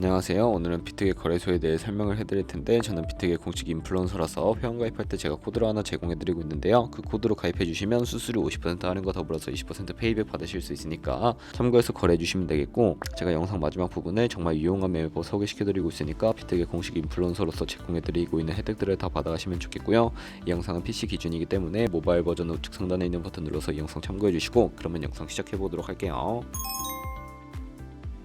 안녕하세요. 오늘은 비트겟 거래소에 대해 설명을 해드릴 텐데, 저는 비트겟 공식 인플루언서라서 회원가입할 때 제가 코드를 하나 제공해드리고 있는데요. 그 코드로 가입해주시면 수수료 50% 할인과 더불어서 20% 페이백 받으실 수 있으니까 참고해서 거래해주시면 되겠고, 제가 영상 마지막 부분에 정말 유용한 매매법 소개시켜드리고 있으니까 비트겟 공식 인플루언서로서 제공해드리고 있는 혜택들을 다 받아가시면 좋겠고요. 이 영상은 PC 기준이기 때문에 모바일 버전 우측 상단에 있는 버튼 눌러서 이 영상 참고해주시고, 그러면 영상 시작해보도록 할게요.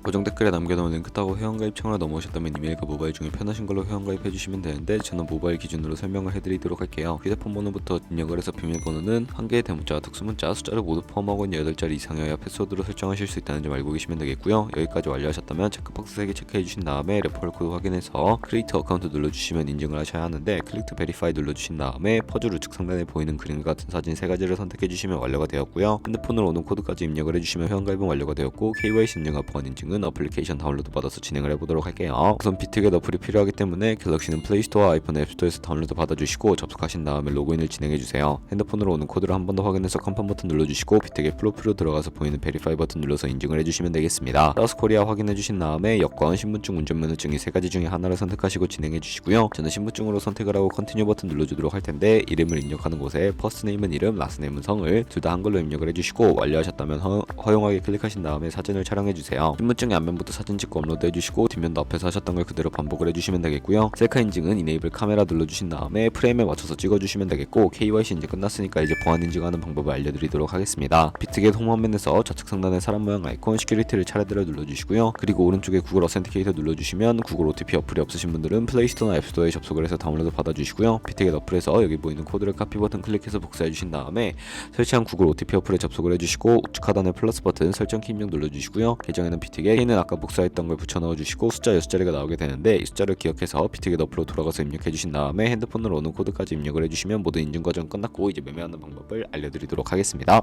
고정 댓글에 남겨놓은 링크 타고 회원가입창으로 넘어오셨다면 이메일과 모바일 중에 편하신 걸로 회원가입해주시면 되는데, 저는 모바일 기준으로 설명을 해드리도록 할게요. 휴대폰 번호부터 입력을 해서 비밀번호는 한 개의 대문자, 특수문자, 숫자를 모두 포함하고 있는 8자리 이상이어야 패스워드로 설정하실 수 있다는 점 알고 계시면 되겠고요. 여기까지 완료하셨다면 체크박스 3개 체크해주신 다음에 레퍼럴 코드 확인해서 크리에이터 어카운트 눌러주시면 인증을 하셔야 하는데, 클릭 투 베리파이 눌러주신 다음에 퍼즐 우측 상단에 보이는 그림과 같은 사진 3가지를 선택해주시면 완료가 되었고요. 핸드폰으로 오는 코드까지 입력을 해주시면 회원가입은 완료가 되었고, KYC 인증과 보안 인증은 어플리케이션 다운로드 받아서 진행을 해보도록 할게요. 우선 비트겟 어플이 필요하기 때문에 갤럭시는 플레이스토어와 아이폰 앱스토어에서 다운로드 받아주시고, 접속하신 다음에 로그인을 진행해주세요. 핸드폰으로 오는 코드를 한 번 더 확인해서 컨펌 버튼 눌러주시고, 비트겟 프로필로 들어가서 보이는 베리파이 버튼 눌러서 인증을 해주시면 되겠습니다. 사우스코리아 확인해주신 다음에 여권, 신분증, 운전면허증 이 3가지 중에 하나를 선택하시고 진행해주시고요. 저는 신분증으로 선택을 하고 컨티뉴 버튼 눌러주도록 할 텐데, 이름을 입력하는 곳에 퍼스트네임은 이름, 라스트네임은 성을 둘 다 한글로 입력을 해주시고, 완료하셨다면 허용하게 클릭하신 다음에 사진을 촬영해주세요. 신분증의 앞면부터 사진 찍고 업로드 해주시고, 뒷면도 앞에서 하셨던 걸 그대로 반복을 해주시면 되겠고요. 셀카 인증은 이네이블 카메라 눌러주신 다음에 프레임에 맞춰서 찍어주시면 되겠고, KYC 인증 끝났으니까 이제 보안 인증하는 방법을 알려드리도록 하겠습니다. 비트겟 홈화면에서 좌측 상단에 사람 모양 아이콘 시큐리티를 차례대로 눌러주시고요. 그리고 오른쪽에 구글 어센티케이터 눌러주시면, 구글 OTP 어플이 없으신 분들은 플레이스토어나 앱스토어에 접속을 해서 다운로드 받아주시고요. 비트겟 어플에서 여기 보이는 코드를 카피 버튼 클릭해서 복사해주신 다음에 설치한 구글 OTP 어플에 접속을 해주시고, 우측 하단에 플러스 버튼 설정키 입력 눌러주시고요. 계정에는 비트겟, K는 아까 복사했던 걸 붙여 넣어주시고 숫자 6자리가 나오게 되는데, 이 숫자를 기억해서 비트겟 어플로 돌아가서 입력해주신 다음에 핸드폰으로 오는 코드까지 입력을 해주시면 모든 인증 과정 끝났고, 이제 매매하는 방법을 알려드리도록 하겠습니다.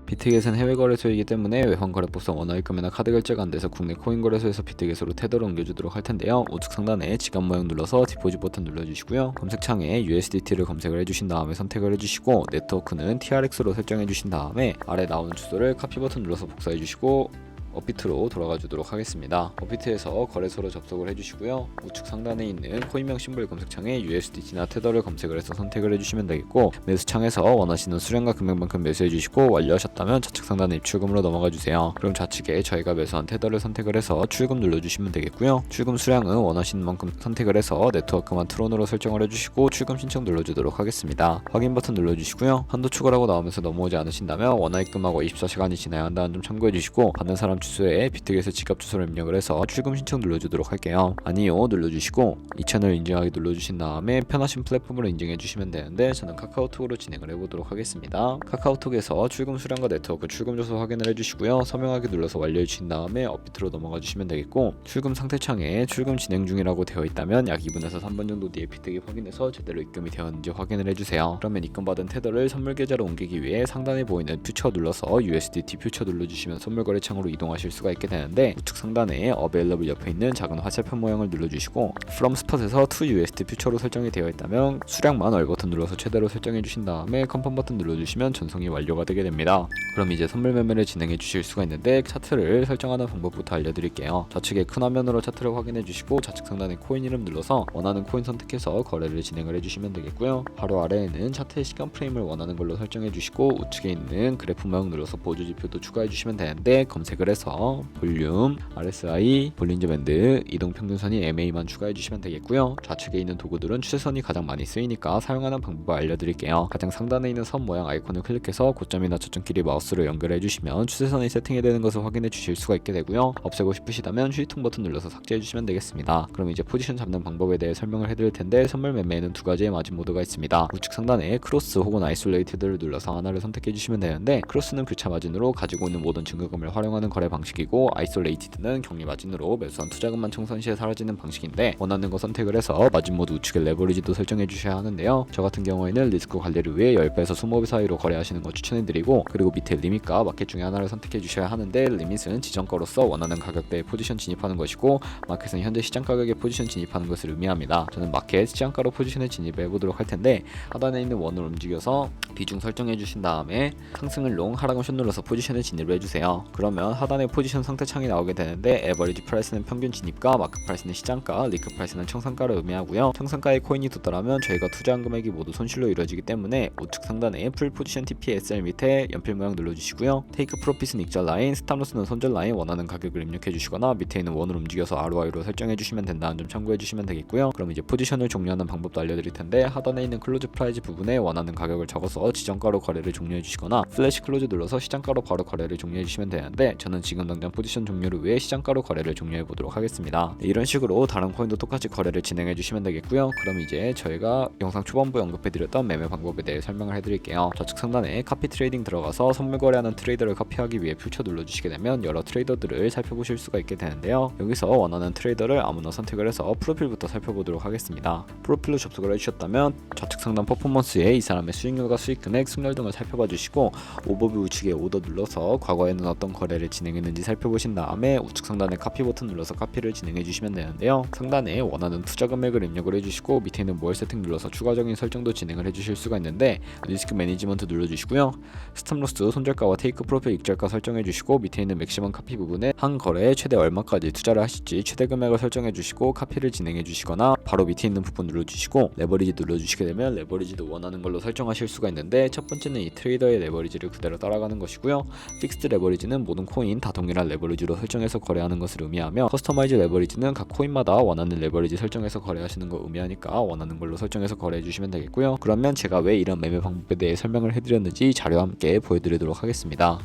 비트겟은 해외 거래소이기 때문에 외환 거래법상 원화 입금이나 카드 결제가 안 돼서 국내 코인 거래소에서 비트겟으로 테더를 옮겨주도록 할 텐데요. 우측 상단에 지갑 모양 눌러서 디포짓 버튼 눌러주시고요. 검색창에 USDT를 검색을 해주신 다음에 선택을 해주시고, 네트워크는 TRX로 설정해 주신 다음에 아래 나오는 주소를 카피 버튼 눌러서 복사해 주시고, 업비트로 돌아가 주도록 하겠습니다. 업비트에서 거래소로 접속을 해주시고요. 우측 상단에 있는 코인명 심볼 검색창에 USDT나 테더를 검색을 해서 선택을 해주시면 되겠고, 매수창에서 원하시는 수량과 금액만큼 매수해주시고, 완료하셨다면 좌측 상단에 입출금으로 넘어가 주세요. 그럼 좌측에 저희가 매수한 테더를 선택을 해서 출금 눌러주시면 되겠고요. 출금 수량은 원하시는 만큼 선택을 해서 네트워크만 트론으로 설정을 해주시고, 출금 신청 눌러주도록 하겠습니다. 확인 버튼 눌러주시고요. 한도 추가라고 나오면서 넘어오지 않으신다면 원화 입금하고 24시간이 지나야 한다는 점 참고해주시고, 받는 사람 주소에 비트겟의 지갑 주소를 입력을 해서 출금 신청 눌러주도록 할게요. 아니요 눌러주시고, 이 채널 인증하기 눌러주신 다음에 편하신 플랫폼으로 인증해 주시면 되는데, 저는 카카오톡으로 진행을 해보도록 하겠습니다. 카카오톡에서 출금 수량과 네트워크 출금 주소 확인을 해주시고요. 서명하기 눌러서 완료해 주신 다음에 업비트로 넘어가 주시면 되겠고, 출금 상태 창에 출금 진행 중이라고 되어 있다면 약 2분에서 3분 정도 뒤에 비트겟 확인해서 제대로 입금이 되었는지 확인을 해주세요. 그러면 입금받은 테더를 선물 계좌로 옮기기 위해 상단에 보이는 퓨처 눌러서 USDT 퓨처 눌러주시면 선물 거래 창으로 이동하실 수가 있게 되는데, 우측 상단에 Available 옆에 있는 작은 화살표 모양을 눌러주시고, From Spot에서 To USD 퓨처로 설정이 되어 있다면 수량만 얼 버튼 눌러서 최대로 설정해 주신 다음에 컨펌 버튼 눌러주시면 전송이 완료가 되게 됩니다. 그럼 이제 선물 매매를 진행해 주실 수가 있는데, 차트를 설정하는 방법부터 알려드릴게요. 좌측에 큰 화면으로 차트를 확인해 주시고, 좌측 상단에 코인 이름 눌러서 원하는 코인 선택해서 거래를 진행을 해주시면 되겠고요. 바로 아래에는 차트의 시간 프레임을 원하는 걸로 설정해 주시고, 우측에 있는 그래프 모양 눌러서 보조 지표도 추가해 주시면 되는데, 검색을 해서 볼륨, RSI, 볼린저 밴드, 이동 평균선이 MA만 추가해 주시면 되겠고요. 좌측에 있는 도구들은 추세선이 가장 많이 쓰이니까 사용하는 방법을 알려드릴게요. 가장 상단에 있는 선 모양 아이콘을 클릭해서 고점이나 저점끼리 마우스로 연결해 주시면 추세선이 세팅이 되는 것을 확인해 주실 수가 있게 되고요. 없애고 싶으시다면 휴지통 버튼 눌러서 삭제해 주시면 되겠습니다. 그럼 이제 포지션 잡는 방법에 대해 설명을 해드릴 텐데, 선물 매매에는 두 가지의 마진 모드가 있습니다. 우측 상단에 크로스 혹은 아이솔레이티드를 눌러서 하나를 선택해 주시면 되는데, 크로스는 교차 마진으로 가지고 있는 모든 증거금을 활용하는 거래 방식이고, 아이솔레이티드는 격리 마진으로 매수한 투자금만 청산 시에 사라지는 방식인데, 원하는 거 선택을 해서 마진 모드 우측에 레버리지도 설정해 주셔야 하는데요. 저 같은 경우에는 리스크 관리를 위해 10배에서 20배 사이로 거래하시는 거 추천해드리고, 그리고 밑에 리밋과 마켓 중에 하나를 선택해 주셔야 하는데, 리밋은 지정가로서 원하는 가격대에 포지션 진입하는 것이고, 마켓은 현재 시장 가격에 포지션 진입하는 것을 의미합니다. 저는 마켓 시장가로 포지션에 진입해 보도록 할 텐데, 하단에 있는 원을 움직여서 비중 설정해 주신 다음에 상승을 롱, 하락은 숏 눌러서 포지션에 진입을 해주세요. 그러면 하단에 상단에 포지션 상태 창이 나오게 되는데 에버리지 프라이스는 평균 진입가, 마크 프라이스는 시장가, 리크 프라이스는 청산가를 의미하고요. 청산가의 코인이 떴더라면 저희가 투자한 금액이 모두 손실로 이루어지기 때문에 우측 상단에 풀 포지션 TPSL 밑에 연필 모양 눌러주시고요. 테이크 프로핏은 익절 라인, 스탑로스는 손절 라인 원하는 가격을 입력해 주시거나 밑에 있는 원을 움직여서 ROI로 설정해 주시면 된다는 점 참고해 주시면 되겠고요. 그럼 이제 포지션을 종료하는 방법도 알려드릴 텐데 하단에 있는 클로즈 프라이즈 부분에 원하는 가격을 적어서 지정가로 거래를 종료해 주시거나 플래시 클로즈 눌러서 시장가로 바로 거래를 종료해 주시면 되는데 저는 지금 당장 포지션 종료를 위해 시장가로 거래를 종료해 보도록 하겠습니다. 네, 이런 식으로 다른 코인도 똑같이 거래를 진행해 주시면 되겠고요. 그럼 이제 저희가 영상 초반부에 언급해 드렸던 매매 방법에 대해 설명을 해 드릴게요. 좌측 상단에 카피 트레이딩 들어가서 선물 거래하는 트레이더를 카피하기 위해 퓨처 눌러주시게 되면 여러 트레이더들을 살펴보실 수가 있게 되는데요. 여기서 원하는 트레이더를 아무나 선택을 해서 프로필부터 살펴보도록 하겠습니다. 프로필로 접속을 해주셨다면 좌측 상단 퍼포먼스에 이 사람의 수익률과 수익금액, 승률 등을 살펴봐 주시고 오버뷰 우측에 오더 눌러서 과거에는 어떤 거래를 진행했는지 살펴보신 다음에 우측 상단에 카피 버튼 눌러서 카피를 진행해 주시면 되는데요. 상단에 원하는 투자 금액을 입력을 해주시고 밑에 있는 모얼 세팅 눌러서 추가적인 설정도 진행을 해주실 수가 있는데 리스크 매니지먼트 눌러주시고요. 스탑로스 손절가와 테이크 프로필 익절가 설정해 주시고 밑에 있는 맥시멈 카피 부분에 한 거래에 최대 얼마까지 투자를 하실지 최대 금액을 설정해 주시고 카피를 진행해 주시거나 바로 밑에 있는 부분 눌러주시고 레버리지 눌러주시게 되면 레버리지도 원하는 걸로 설정하실 수가 있는데 첫 번째는 이 트레이더의 레버리지를 그대로 따라가는 것이고요. 픽스드 레버리지는 모든 코인 다 동일한 레버리지로 설정해서 거래하는 것을 의미하며 커스터마이즈 레버리지는 각 코인마다 원하는 레버리지 설정해서 거래하시는 거 의미하니까 원하는 걸로 설정해서 거래해 주시면 되겠고요. 그러면 제가 왜 이런 매매 방법에 대해 설명을 해드렸는지 자료와 함께 보여드리도록 하겠습니다.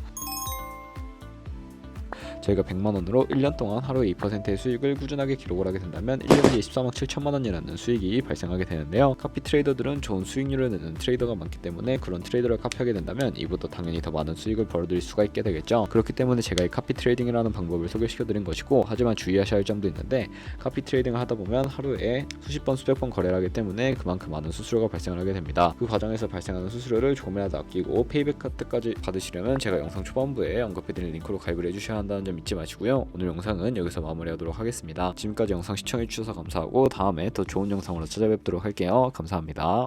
저희가 100만원으로 1년 동안 하루에 2%의 수익을 꾸준하게 기록을 하게 된다면 1년에 24만 7천만원이라는 수익이 발생하게 되는데요. 카피 트레이더들은 좋은 수익률을 내는 트레이더가 많기 때문에 그런 트레이더를 카피하게 된다면 이보다 당연히 더 많은 수익을 벌어들일 수가 있게 되겠죠. 그렇기 때문에 제가 이 카피 트레이딩이라는 방법을 소개시켜드린 것이고 하지만 주의하셔야 할 점도 있는데 카피 트레이딩을 하다 보면 하루에 수십 번 수백 번 거래를 하기 때문에 그만큼 많은 수수료가 발생을 하게 됩니다. 그 과정에서 발생하는 수수료를 조금이라도 아끼고 페이백 카드까지 받으시려면 제가 영상 초반부에 언급해드린 링크로 가입을 해주셔야 한다는 점 잊지 마시고요. 오늘 영상은 여기서 마무리하도록 하겠습니다. 지금까지 영상 시청해주셔서 감사하고 다음에 더 좋은 영상으로 찾아뵙도록 할게요. 감사합니다.